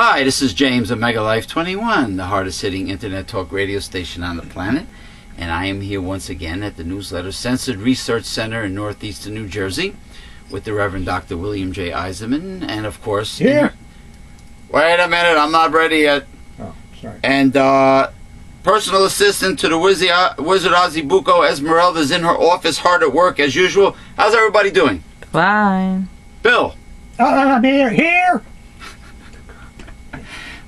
Hi, this is James of Mega Life 21, the hardest hitting internet talk radio station on the planet. And I am here once again at the newsletter Censored Research Center in northeastern New Jersey with the Reverend Dr. William J. Eisenman. And of course... Here? Wait a minute, I'm not ready yet. Oh, sorry. And personal assistant to the Wizard Ozzy Bucco, Esmeralda's in her office, hard at work as usual. How's everybody doing? Fine. Bill? I'm here!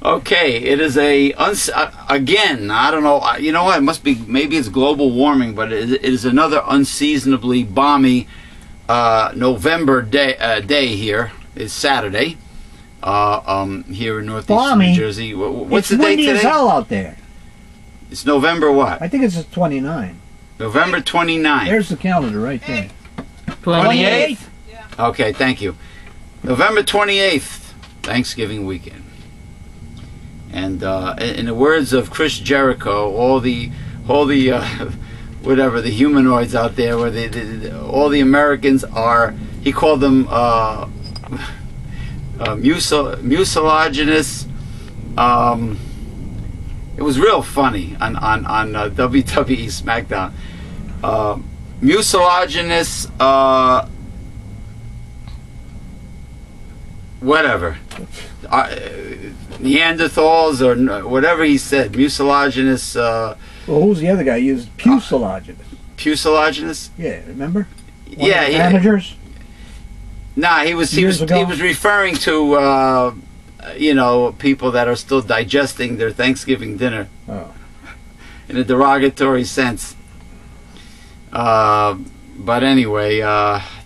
Okay, it is again, I don't know, you know what, it must be, maybe it's global warming, but it is another unseasonably balmy November day here. It's Saturday, here in northeastern New Jersey. What's the date today? It's windy as hell out there. It's November what? I think it's the 29th. November 29th. There's the calendar right there. 28th? Yeah. Okay, thank you. November 28th, Thanksgiving weekend. And in the words of Chris Jericho, all the whatever, the humanoids out there, where all the Americans are, he called them mucilaginous. It was real funny on WWE SmackDown. Mucilaginous, whatever. Neanderthals or whatever he said, mucilaginous. Well, who's the other guy? He was pusillanimous. Pusillanimous? Yeah, remember? Yeah, managers. Nah, he was referring to you know, people that are still digesting their Thanksgiving dinner. Oh. In a derogatory sense. But anyway,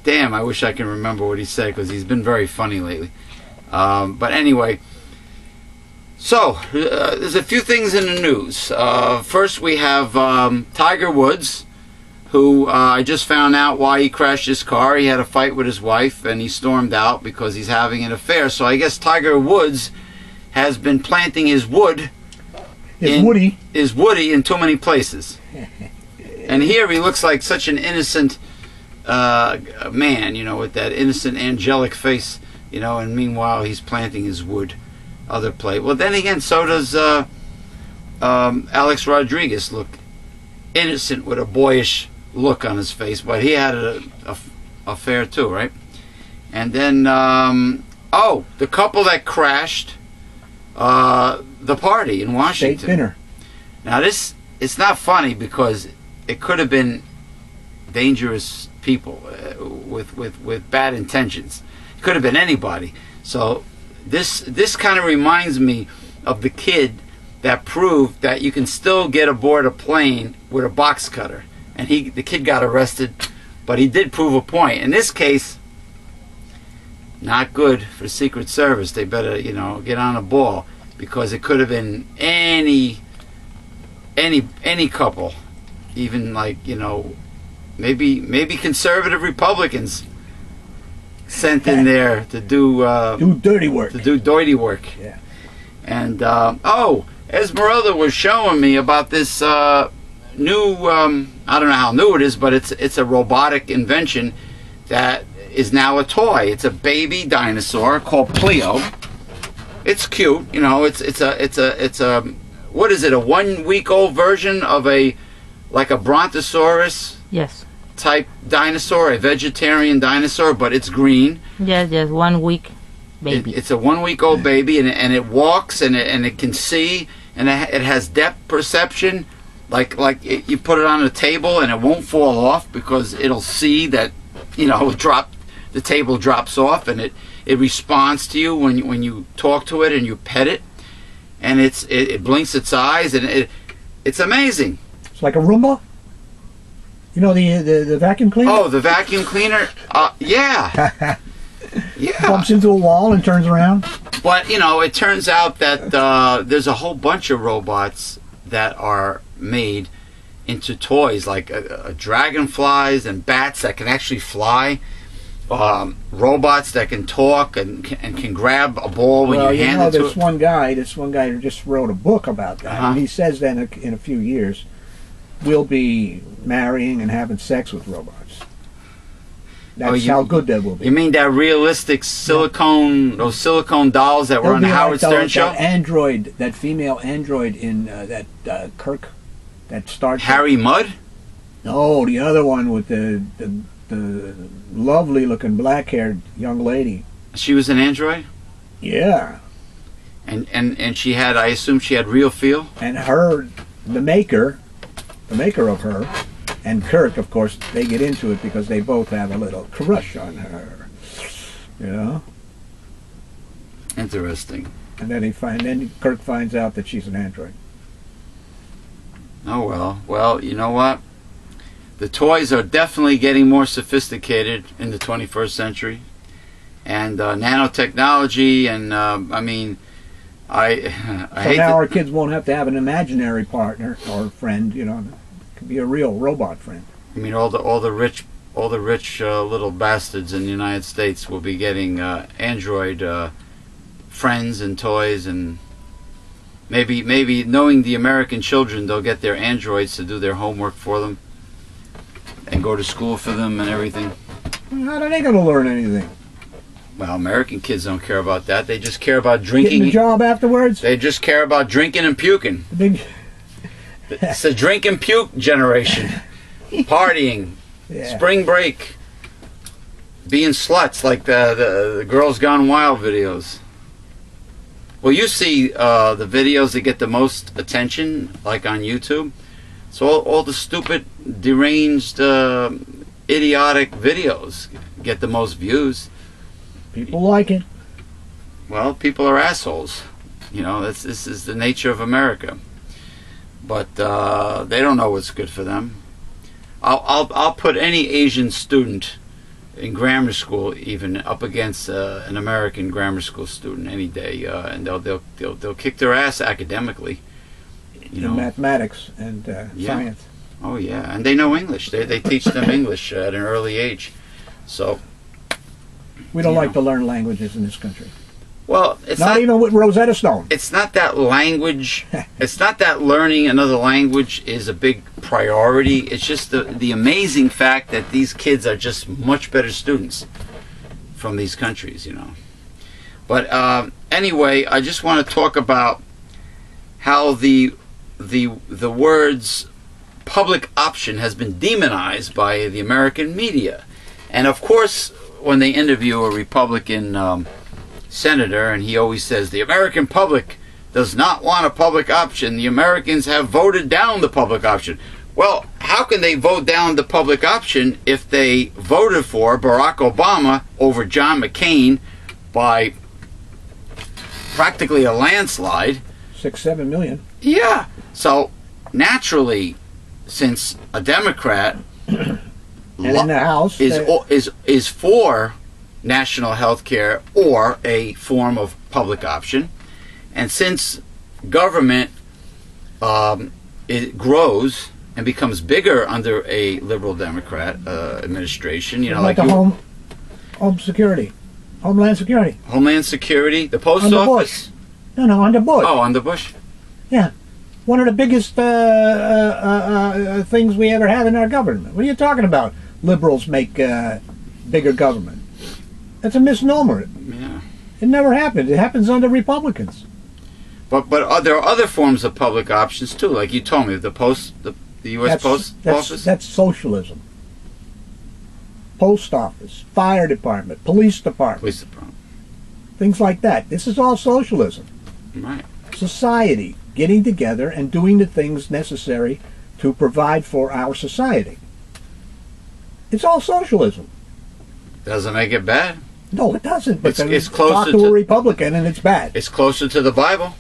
damn, I wish I can remember what he said because he's been very funny lately. But anyway, so there's a few things in the news. First, we have Tiger Woods, who I just found out why he crashed his car. He had a fight with his wife, and he stormed out because he's having an affair. So I guess Tiger Woods has been planting his wood, his woody in too many places. And here he looks like such an innocent man, you know, with that innocent angelic face. You know, and meanwhile he's planting his wood other place. Well, then again, so does Alex Rodriguez look innocent with a boyish look on his face, but he had an affair too, right? And then, oh, the couple that crashed the party in Washington. State dinner. Now this, it's not funny because it could have been dangerous people with bad intentions. Could have been anybody. So this kind of reminds me of the kid that proved that you can still get aboard a plane with a box cutter, and the kid got arrested, but he did prove a point. In this case, not good for the Secret Service. They better, you know, get on a ball, because it could have been any couple, even, like, you know, maybe conservative Republicans sent in there to do dirty work. Yeah. And oh, Esmeralda was showing me about this new I don't know how new it is, but it's a robotic invention that is now a toy. It's a baby dinosaur called Pleo. It's cute, you know. It's a what is it? A 1 week old version of like a brontosaurus. Yes. Type dinosaur, a vegetarian dinosaur, but it's green. Yes, 1 week baby. It's a 1 week old baby, and it walks, and it can see, and it has depth perception. Like you put it on a table, and it won't fall off because it'll see that, you know, the table drops off, and it responds to you when you talk to it and you pet it, and it blinks its eyes, and it's amazing. It's like a Roomba. You know the vacuum cleaner? Oh, the vacuum cleaner? Yeah. Yeah. Bumps into a wall and turns around. But, you know, it turns out that there's a whole bunch of robots that are made into toys, like dragonflies and bats that can actually fly, robots that can talk and can grab a ball when you hand it to it. This one guy who just wrote a book about that. And he says that in a few years we'll be marrying and having sex with robots. That's how good they will be. You mean that realistic silicone, those silicone dolls that were on the Howard Stern show? That female android in that Kirk, that Star Trek. Harry Mudd? No, the other one with the lovely-looking black-haired young lady. She was an android? Yeah. And she had, I assume she had real feel? And her, the maker of her, and Kirk, of course, they get into it because they both have a little crush on her. You know? Interesting. And then Kirk finds out that she's an android. Oh, well. Well, you know what? The toys are definitely getting more sophisticated in the 21st century. And nanotechnology, and I mean, I hate now our kids won't have to have an imaginary partner or friend, you know. It could be a real robot friend. I mean, all the rich little bastards in the United States will be getting android friends and toys, and maybe knowing the American children, they'll get their androids to do their homework for them and go to school for them and everything. How are they going to learn anything? Well, American kids don't care about that. They just care about drinking. Getting a job afterwards? They just care about drinking and puking. It's a drink and puke generation. Partying. Yeah. Spring break. Being sluts like the Girls Gone Wild videos. Well, you see the videos that get the most attention, like on YouTube. So all the stupid, deranged, idiotic videos get the most views. People like it. Well, people are assholes. You know, this is the nature of America. But they don't know what's good for them. I'll put any Asian student in grammar school even up against an American grammar school student any day, and they'll kick their ass academically. You know, in mathematics and science. Oh yeah, and they know English. They teach them English at an early age. So we don't like to learn languages in this country. Well, it's not even with Rosetta Stone. It's not that language. It's not that learning another language is a big priority. It's just the amazing fact that these kids are just much better students from these countries, you know. But anyway, I just want to talk about how the words public option has been demonized by the American media. And of course, when they interview a Republican senator, and he always says the American public does not want a public option. The Americans have voted down the public option. Well, how can they vote down the public option if they voted for Barack Obama over John McCain by practically a landslide? 6-7 million. Yeah. So naturally, since a Democrat and in the House is for national health care or a form of public option, and since government it grows and becomes bigger under a liberal Democrat administration, you know, like the Homeland Security, the post under office. Bush. No, under Bush. Oh, under Bush. Yeah, one of the biggest things we ever had in our government. What are you talking about? Liberals make bigger government. That's a misnomer. Yeah. It never happened. It happens under Republicans. But there are other forms of public options too, like you told me, the U.S. Post Office. That's socialism. Post office, fire department, police department, things like that. This is all socialism. Right. Society getting together and doing the things necessary to provide for our society. It's all socialism. Doesn't make it bad. No, it doesn't. But it's closer talk to a Republican and it's bad. It's closer to the Bible.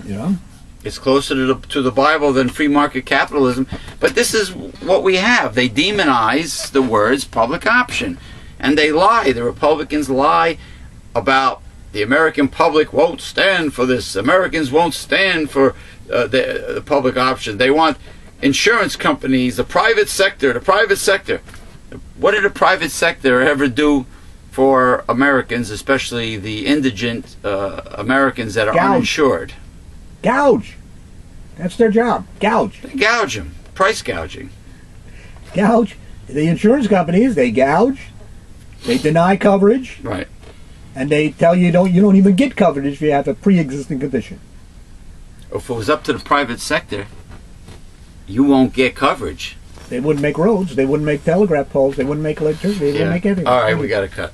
You know? It's closer to the Bible than free market capitalism. But this is what we have. They demonize the words public option. And they lie. The Republicans lie about the American public won't stand for this. Americans won't stand for the public option. They want insurance companies, the private sector. What did the private sector ever do for Americans, especially the indigent Americans that are uninsured? Gouge. That's their job. Gouge. They gouge them. Price gouging. Gouge. The insurance companies, they gouge. They deny coverage. Right. And they tell you you don't even get coverage if you have a pre-existing condition. If it was up to the private sector, you won't get coverage. They wouldn't make roads. They wouldn't make telegraph poles. They wouldn't make electricity. They wouldn't make everything. All right, we got to cut.